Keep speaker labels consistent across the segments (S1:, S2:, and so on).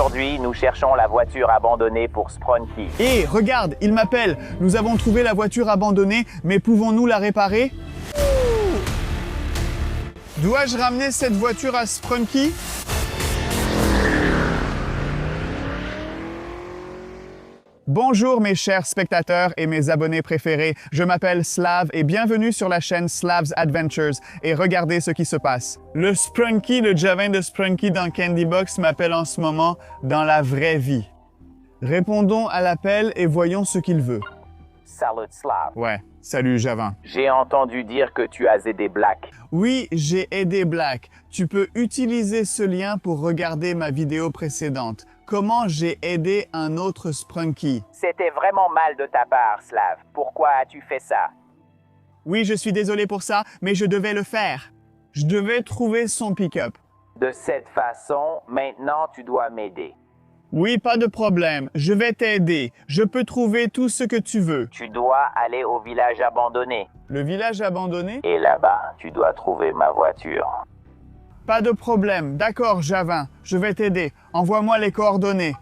S1: Aujourd'hui, nous cherchons la voiture abandonnée pour Sprunky.
S2: Hé, regarde, il m'appelle. Nous avons trouvé la voiture abandonnée, mais pouvons-nous la réparer? Dois-je ramener cette voiture à Sprunky? Bonjour mes chers spectateurs et mes abonnés préférés, je m'appelle Slav et bienvenue sur la chaîne Slav's Adventures et regardez ce qui se passe. Le Sprunky, le Javin de Sprunky dans Candy Box m'appelle en ce moment dans la vraie vie. Répondons à l'appel et voyons ce qu'il veut.
S1: Salut Slav.
S2: Ouais, salut Javin.
S1: J'ai entendu dire que tu as aidé Black.
S2: Oui, j'ai aidé Black. Tu peux utiliser ce lien pour regarder ma vidéo précédente. Comment j'ai aidé un autre Sprunky.
S1: C'était vraiment mal de ta part, Slav. Pourquoi as-tu fait ça?
S2: Oui, je suis désolé pour ça, mais je devais le faire. Je devais trouver son pick-up.
S1: De cette façon, maintenant tu dois m'aider.
S2: Oui, pas de problème. Je vais t'aider. Je peux trouver tout ce que tu veux.
S1: Tu dois aller au village abandonné.
S2: Le village abandonné?
S1: Et là-bas, tu dois trouver ma voiture.
S2: Pas de problème. D'accord, Javin. Je vais t'aider. Envoie-moi les coordonnées.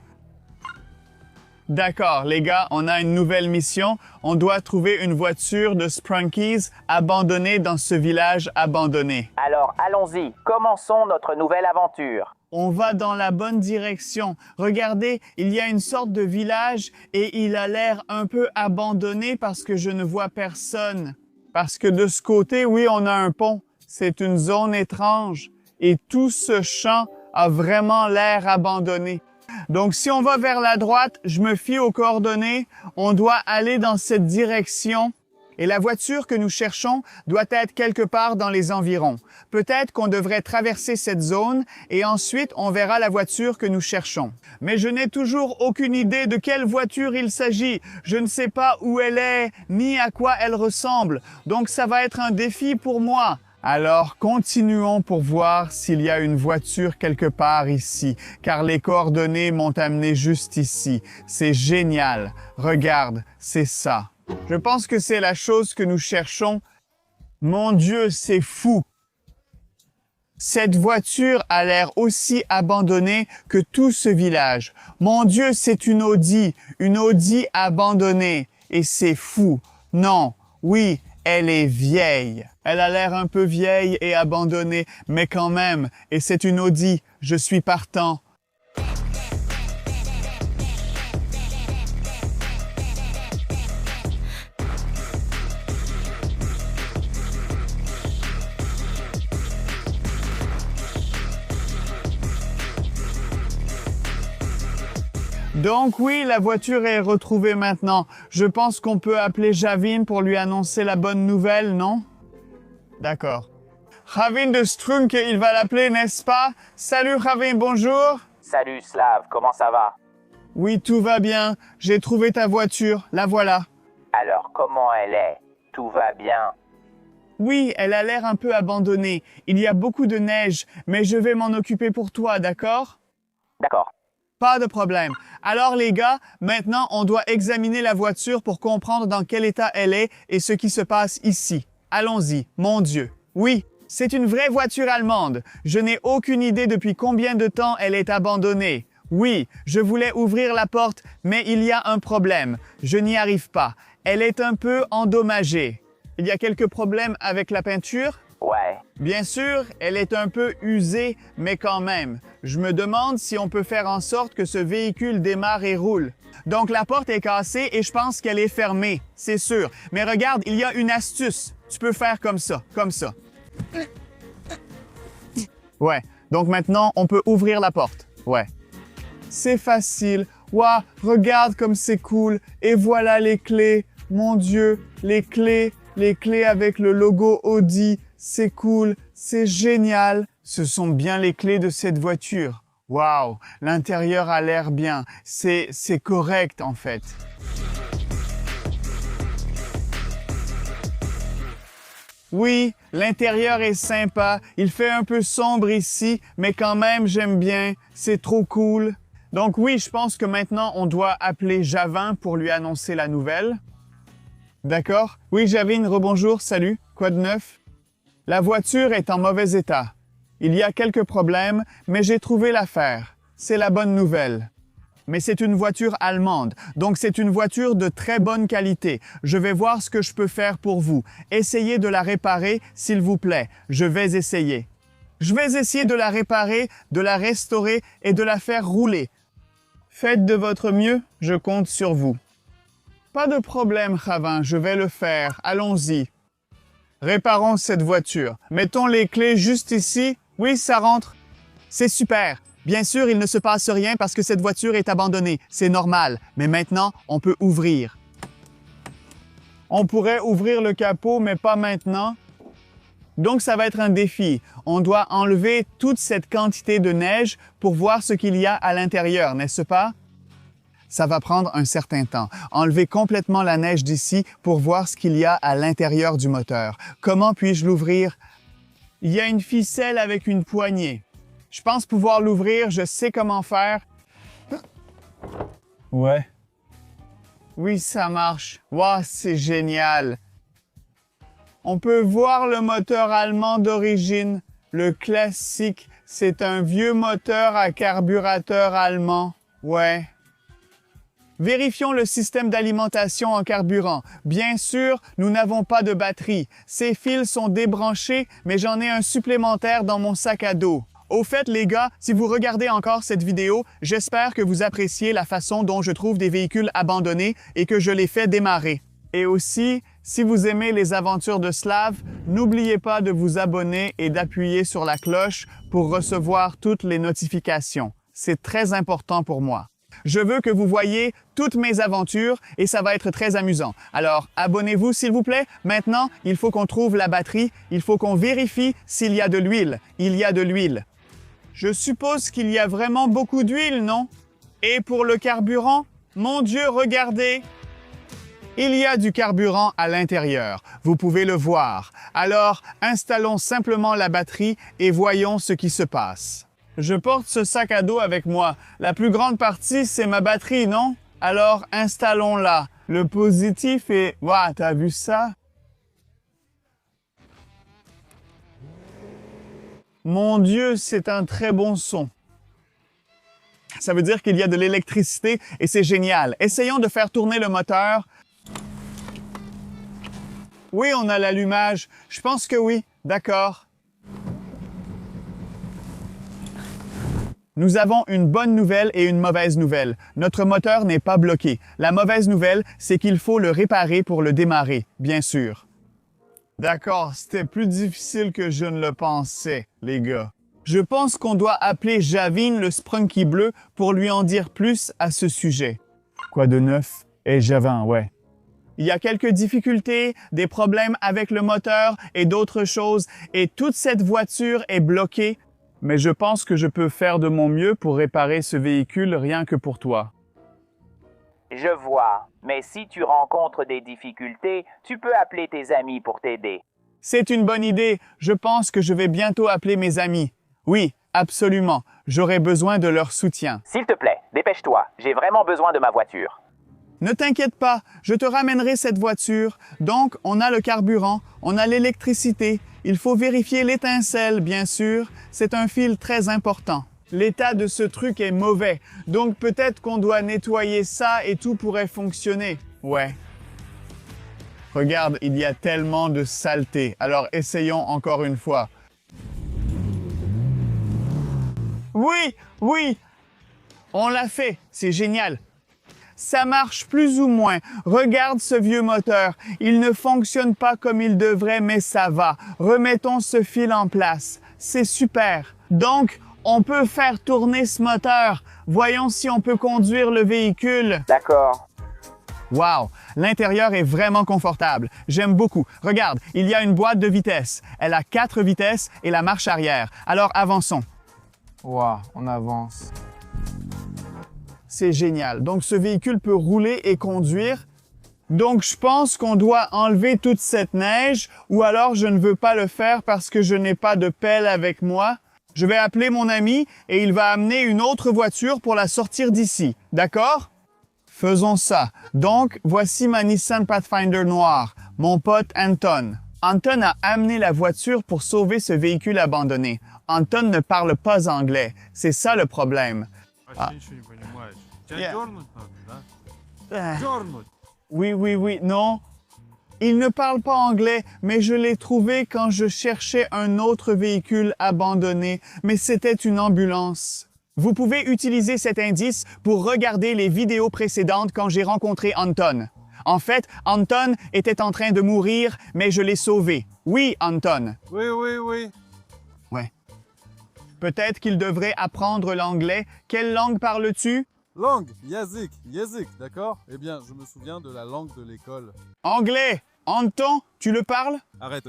S2: D'accord, les gars, on a une nouvelle mission. On doit trouver une voiture de Sprunkies abandonnée dans ce village abandonné.
S1: Alors, allons-y. Commençons notre nouvelle aventure.
S2: On va dans la bonne direction. Regardez, il y a une sorte de village et il a l'air un peu abandonné parce que je ne vois personne. Parce que de ce côté, oui, on a un pont. C'est une zone étrange. Et tout ce champ a vraiment l'air abandonné. Donc, si on va vers la droite, je me fie aux coordonnées. On doit aller dans cette direction. Et la voiture que nous cherchons doit être quelque part dans les environs. Peut-être qu'on devrait traverser cette zone et ensuite on verra la voiture que nous cherchons. Mais je n'ai toujours aucune idée de quelle voiture il s'agit. Je ne sais pas où elle est, ni à quoi elle ressemble. Donc ça va être un défi pour moi. Alors, continuons pour voir s'il y a une voiture quelque part ici, car les coordonnées m'ont amené juste ici. C'est génial. Regarde, c'est ça. Je pense que c'est la chose que nous cherchons. Mon Dieu, c'est fou! Cette voiture a l'air aussi abandonnée que tout ce village. Mon Dieu, c'est une Audi abandonnée. Et c'est fou. Non, oui, elle est vieille. Elle a l'air un peu vieille et abandonnée, mais quand même. Et c'est une Audi. Je suis partant. Donc oui, la voiture est retrouvée maintenant. Je pense qu'on peut appeler Javin pour lui annoncer la bonne nouvelle, non? D'accord. Javin de Strunk, il va l'appeler, n'est-ce pas? Salut Javin, bonjour.
S1: Salut Slav, comment ça va?
S2: Oui, tout va bien. J'ai trouvé ta voiture, la voilà.
S1: Alors, comment elle est? Tout va bien?
S2: Oui, elle a l'air un peu abandonnée. Il y a beaucoup de neige, mais je vais m'en occuper pour toi, d'accord?
S1: D'accord.
S2: Pas de problème. Alors les gars, maintenant on doit examiner la voiture pour comprendre dans quel état elle est et ce qui se passe ici. Allons-y, mon Dieu. Oui, c'est une vraie voiture allemande. Je n'ai aucune idée depuis combien de temps elle est abandonnée. Oui, je voulais ouvrir la porte, mais il y a un problème. Je n'y arrive pas. Elle est un peu endommagée. Il y a quelques problèmes avec la peinture?
S1: Ouais.
S2: Bien sûr, elle est un peu usée, mais quand même. Je me demande si on peut faire en sorte que ce véhicule démarre et roule. Donc la porte est cassée et je pense qu'elle est fermée, c'est sûr. Mais regarde, il y a une astuce. Tu peux faire comme ça, comme ça. Ouais, donc maintenant, on peut ouvrir la porte. Ouais. C'est facile. Waouh, regarde comme c'est cool. Et voilà les clés. Mon Dieu, les clés avec le logo Audi. C'est cool, c'est génial. Ce sont bien les clés de cette voiture. Waouh, l'intérieur a l'air bien. C'est correct en fait. Oui, l'intérieur est sympa. Il fait un peu sombre ici, mais quand même j'aime bien. C'est trop cool. Donc oui, je pense que maintenant on doit appeler Javin pour lui annoncer la nouvelle. D'accord? Oui, Javin, rebonjour, salut. Quoi de neuf? La voiture est en mauvais état. Il y a quelques problèmes, mais j'ai trouvé l'affaire. c'est la bonne nouvelle. Mais c'est une voiture allemande, donc c'est une voiture de très bonne qualité. Je vais voir ce que je peux faire pour vous. Essayez de la réparer, s'il vous plaît. Je vais essayer. Je vais essayer de la réparer, de la restaurer et de la faire rouler. Faites de votre mieux, je compte sur vous. Pas de problème, Ravin, je vais le faire. Allons-y. Réparons cette voiture. Mettons les clés juste ici. Oui, ça rentre. C'est super. Bien sûr, il ne se passe rien parce que cette voiture est abandonnée. C'est normal. Mais maintenant, on peut ouvrir. On pourrait ouvrir le capot, mais pas maintenant. Donc, ça va être un défi. On doit enlever toute cette quantité de neige pour voir ce qu'il y a à l'intérieur, n'est-ce pas? Ça va prendre un certain temps. Enlever complètement la neige d'ici pour voir ce qu'il y a à l'intérieur du moteur. Comment puis-je l'ouvrir? Il y a une ficelle avec une poignée. Je pense pouvoir l'ouvrir, je sais comment faire. Ouais. Oui, ça marche. Wow, c'est génial. On peut voir le moteur allemand d'origine. Le classique, c'est un vieux moteur à carburateur allemand. Ouais. Vérifions le système d'alimentation en carburant. Bien sûr, nous n'avons pas de batterie. Ces fils sont débranchés, mais j'en ai un supplémentaire dans mon sac à dos. Au fait, les gars, si vous regardez encore cette vidéo, j'espère que vous appréciez la façon dont je trouve des véhicules abandonnés et que je les fais démarrer. Et aussi, si vous aimez les aventures de Slav, n'oubliez pas de vous abonner et d'appuyer sur la cloche pour recevoir toutes les notifications. C'est très important pour moi. Je veux que vous voyiez toutes mes aventures et ça va être très amusant. Alors, abonnez-vous s'il vous plaît. Maintenant, il faut qu'on trouve la batterie. Il faut qu'on vérifie s'il y a de l'huile. Il y a de l'huile. Je suppose qu'il y a vraiment beaucoup d'huile, non? Et pour le carburant? Mon Dieu, regardez! Il y a du carburant à l'intérieur. Vous pouvez le voir. Alors, installons simplement la batterie et voyons ce qui se passe. Je porte ce sac à dos avec moi. La plus grande partie, c'est ma batterie, non? Alors, installons-la. Le positif est... Waouh, t'as vu ça? Mon Dieu, c'est un très bon son. Ça veut dire qu'il y a de l'électricité et c'est génial. Essayons de faire tourner le moteur. Oui, on a l'allumage. Je pense que oui. D'accord. Nous avons une bonne nouvelle et une mauvaise nouvelle. Notre moteur n'est pas bloqué. La mauvaise nouvelle, c'est qu'il faut le réparer pour le démarrer, bien sûr. D'accord, c'était plus difficile que je ne le pensais, les gars. Je pense qu'on doit appeler Javin le Sprunky bleu pour lui en dire plus à ce sujet. Quoi de neuf? Et Javin, ouais. Il y a quelques difficultés, des problèmes avec le moteur et d'autres choses, et toute cette voiture est bloquée. Mais je pense que je peux faire de mon mieux pour réparer ce véhicule rien que pour toi.
S1: Je vois, mais si tu rencontres des difficultés, tu peux appeler tes amis pour t'aider.
S2: C'est une bonne idée. Je pense que je vais bientôt appeler mes amis. Oui, absolument. J'aurai besoin de leur soutien.
S1: S'il te plaît, dépêche-toi. J'ai vraiment besoin de ma voiture.
S2: Ne t'inquiète pas, je te ramènerai cette voiture. Donc, on a le carburant, on a l'électricité. Il faut vérifier l'étincelle, bien sûr. C'est un fil très important. L'état de ce truc est mauvais, donc peut-être qu'on doit nettoyer ça et tout pourrait fonctionner. Ouais. Regarde, il y a tellement de saleté. Alors essayons encore une fois. Oui, oui. On l'a fait. C'est génial. Ça marche plus ou moins. Regarde ce vieux moteur. Il ne fonctionne pas comme il devrait, mais ça va. Remettons ce fil en place. C'est super. Donc, on peut faire tourner ce moteur. Voyons si on peut conduire le véhicule.
S1: D'accord.
S2: Wow! L'intérieur est vraiment confortable. J'aime beaucoup. Regarde, il y a une boîte de vitesse. Elle a 4 vitesses et la marche arrière. Alors, avançons. Wow, on avance. C'est génial. Donc, ce véhicule peut rouler et conduire. Donc, je pense qu'on doit enlever toute cette neige ou alors je ne veux pas le faire parce que je n'ai pas de pelle avec moi. Je vais appeler mon ami et il va amener une autre voiture pour la sortir d'ici. D'accord? Faisons ça. Donc, voici ma Nissan Pathfinder noire, mon pote Anton. Anton a amené la voiture pour sauver ce véhicule abandonné. Anton ne parle pas anglais. C'est ça le problème. А.
S3: Вообще ничего не понимаешь. Тебя
S2: Я-
S3: дернуть надо, да?
S2: Ah.
S3: Дернуть!
S2: Oui, oui, oui, non. Il ne parle pas anglais, mais je l'ai trouvé quand je cherchais un autre véhicule abandonné, mais c'était une ambulance. Vous pouvez utiliser cet indice pour regarder les vidéos précédentes quand j'ai rencontré Anton. En fait, Anton était en train de mourir, mais je l'ai sauvé. Oui, Anton.
S3: Oui, oui, oui.
S2: Ouais. Peut-être qu'il devrait apprendre l'anglais. Quelle langue parles-tu?
S3: Langue, yazik, yazik, d'accord? Eh bien, je me souviens de la langue de l'école.
S2: Anglais. Anton, tu le parles?
S3: Arrête,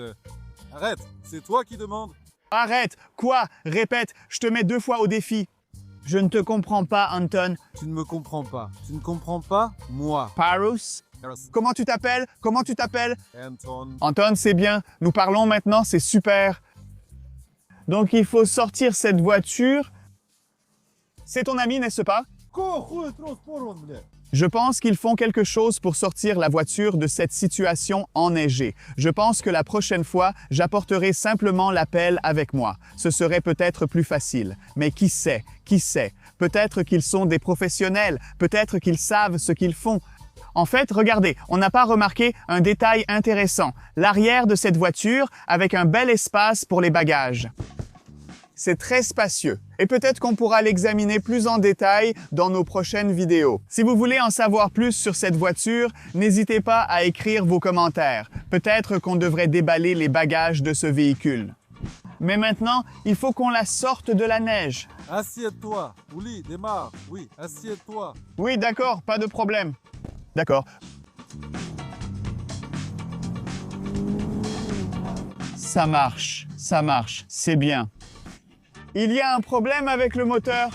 S3: arrête, c'est toi qui demandes.
S2: Arrête. Quoi? Répète, je te mets 2 fois au défi. Je ne te comprends pas, Anton.
S3: Tu ne me comprends pas. Tu ne comprends pas moi.
S2: Parus? Comment tu t'appelles? Comment tu t'appelles?
S3: Anton.
S2: Anton, c'est bien. Nous parlons maintenant, c'est super. Donc, il faut sortir cette voiture. C'est ton ami, n'est-ce pas? Je pense qu'ils font quelque chose pour sortir la voiture de cette situation enneigée. Je pense que la prochaine fois, j'apporterai simplement l'appel avec moi. Ce serait peut-être plus facile. Mais qui sait? Qui sait? Peut-être qu'ils sont des professionnels. Peut-être qu'ils savent ce qu'ils font. En fait, regardez, on n'a pas remarqué un détail intéressant. L'arrière de cette voiture avec un bel espace pour les bagages. C'est très spacieux et peut-être qu'on pourra l'examiner plus en détail dans nos prochaines vidéos. Si vous voulez en savoir plus sur cette voiture, n'hésitez pas à écrire vos commentaires. Peut-être qu'on devrait déballer les bagages de ce véhicule. Mais maintenant, il faut qu'on la sorte de la neige.
S3: Assieds-toi. Ouli, démarre. Oui, assieds-toi.
S2: Oui, d'accord, pas de problème. D'accord. Ça marche, c'est bien. Il y a un problème avec le moteur.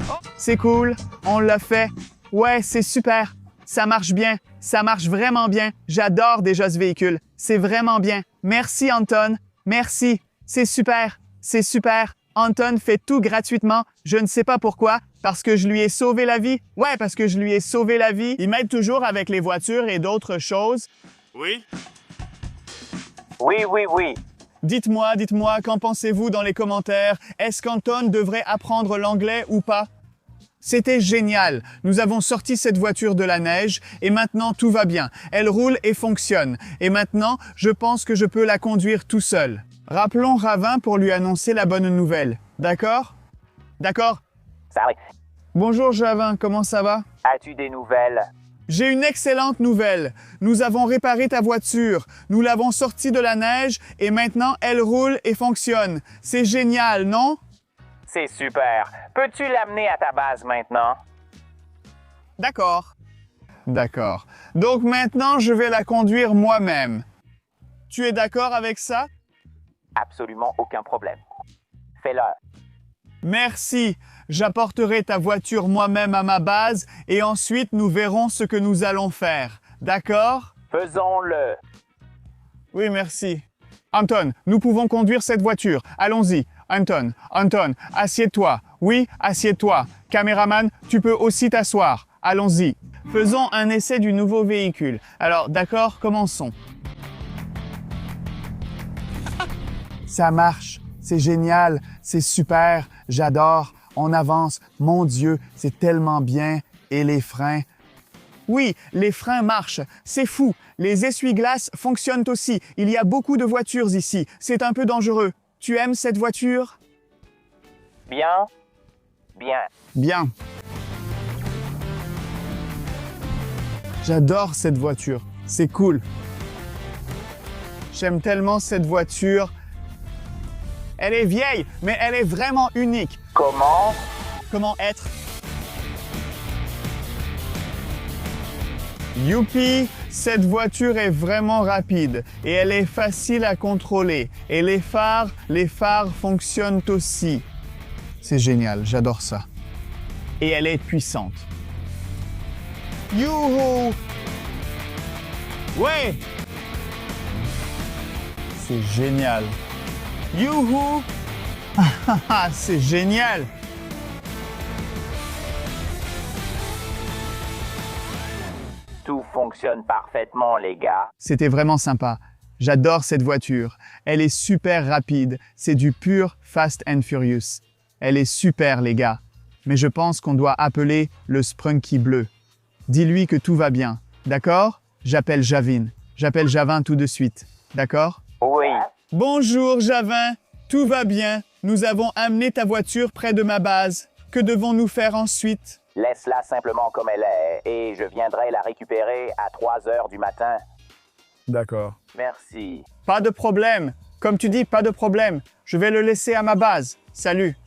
S2: Oh, c'est cool, on l'a fait. Ouais, c'est super. Ça marche bien, ça marche vraiment bien. J'adore déjà ce véhicule. C'est vraiment bien. Merci Anton, merci. C'est super, c'est super. Anton fait tout gratuitement. Je ne sais pas pourquoi. Parce que je lui ai sauvé la vie. Ouais, parce que je lui ai sauvé la vie. Il m'aide toujours avec les voitures et d'autres choses. Oui?
S1: Oui, oui, oui.
S2: Dites-moi, qu'en pensez-vous dans les commentaires? Est-ce qu'Anton devrait apprendre l'anglais ou pas? C'était génial. Nous avons sorti cette voiture de la neige et maintenant tout va bien. Elle roule et fonctionne. Et maintenant, je pense que je peux la conduire tout seul. Rappelons Ravin pour lui annoncer la bonne nouvelle. D'accord? D'accord?
S1: Ça arrive.
S2: Bonjour Javin, comment ça va?
S1: As-tu des nouvelles?
S2: J'ai une excellente nouvelle. Nous avons réparé ta voiture. Nous l'avons sortie de la neige et maintenant elle roule et fonctionne. C'est génial, non?
S1: C'est super. Peux-tu l'amener à ta base maintenant?
S2: D'accord. D'accord. Donc maintenant, je vais la conduire moi-même. Tu es d'accord avec ça?
S1: Absolument aucun problème. Fais-le.
S2: Merci. J'apporterai ta voiture moi-même à ma base et ensuite nous verrons ce que nous allons faire. D'accord?
S1: Faisons-le.
S2: Oui, merci. Anton, nous pouvons conduire cette voiture. Allons-y. Anton, assieds-toi. Oui, assieds-toi. Caméraman, tu peux aussi t'asseoir. Allons-y. Faisons un essai du nouveau véhicule. Alors, d'accord, commençons. Ça marche. C'est génial. C'est super. J'adore. On avance. Mon Dieu, c'est tellement bien. Et les freins? Oui, les freins marchent. C'est fou. Les essuie-glaces fonctionnent aussi. Il y a beaucoup de voitures ici. C'est un peu dangereux. Tu aimes cette voiture?
S1: Bien? Bien.
S2: Bien. J'adore cette voiture. C'est cool. J'aime tellement cette voiture. Elle est vieille, mais elle est vraiment unique.
S1: Comment?
S2: Comment être? Youpi! Cette voiture est vraiment rapide et elle est facile à contrôler. Et les phares fonctionnent aussi. C'est génial, j'adore ça. Et elle est puissante. Youhou! Ouais! C'est génial. Youhou! C'est génial!
S1: Tout fonctionne parfaitement, les gars.
S2: C'était vraiment sympa. J'adore cette voiture. Elle est super rapide. C'est du pur Fast and Furious. Elle est super, les gars. Mais je pense qu'on doit appeler le Sprunky bleu. Dis-lui que tout va bien. D'accord? J'appelle Javin. J'appelle Javin tout de suite. D'accord?
S1: Oui.
S2: Bonjour, Javin. Tout va bien. Nous avons amené ta voiture près de ma base. Que devons-nous faire ensuite?
S1: Laisse-la simplement comme elle est et je viendrai la récupérer à 3 heures du matin.
S3: D'accord.
S1: Merci.
S2: Pas de problème. Comme tu dis, pas de problème. Je vais le laisser à ma base. Salut.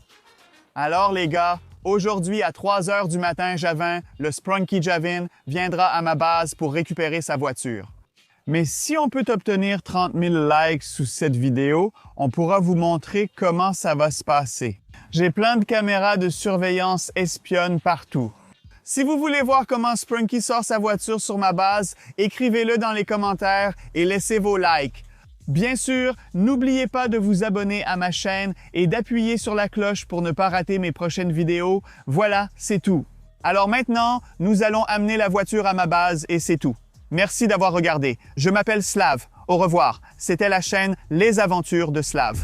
S2: Alors, les gars, aujourd'hui à 3 heures du matin, Javin, le Sprunky Javin, viendra à ma base pour récupérer sa voiture. Mais si on peut obtenir 30 000 likes sous cette vidéo, on pourra vous montrer comment ça va se passer. J'ai plein de caméras de surveillance espionnes partout. Si vous voulez voir comment Sprunky sort sa voiture sur ma base, écrivez-le dans les commentaires et laissez vos likes. Bien sûr, n'oubliez pas de vous abonner à ma chaîne et d'appuyer sur la cloche pour ne pas rater mes prochaines vidéos. Voilà, c'est tout. Alors maintenant, nous allons amener la voiture à ma base et c'est tout. Merci d'avoir regardé. Je m'appelle Slav. Au revoir. C'était la chaîne Les Aventures de Slav.